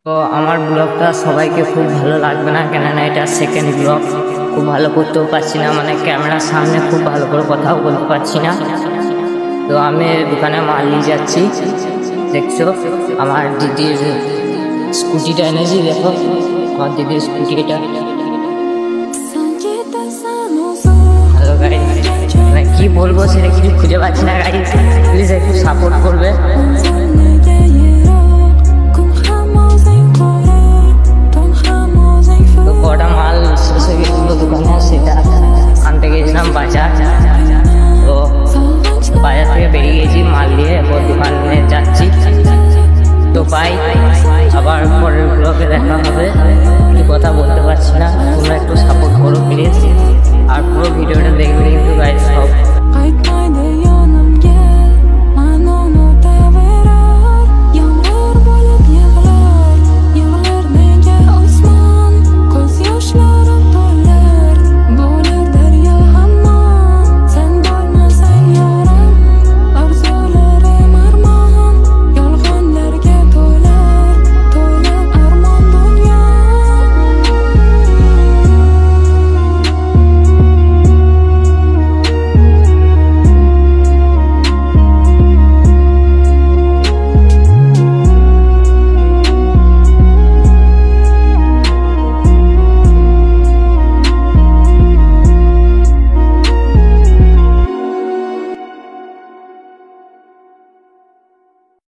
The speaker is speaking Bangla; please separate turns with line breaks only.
তো আমার ব্লগটা সবাইকে খুব ভালো লাগবে না, কেননা এটা সেকেন্ড ব্লগ। খুব ভালো করতেও পারছি না, মানে ক্যামেরার সামনে খুব ভালো করে কথাও বলতে পারছি না। তো আমি দোকানে মাল নিয়ে যাচ্ছি। দেখছো আমার দিদির স্কুটিটা এনেছি, দেখো আমার দিদির স্কুটি এটা। হ্যালো গাইস, কি বলবো সেটা কিছু খুঁজে পাচ্ছি না গাইস, প্লিজ একটু সাপোর্ট করবে।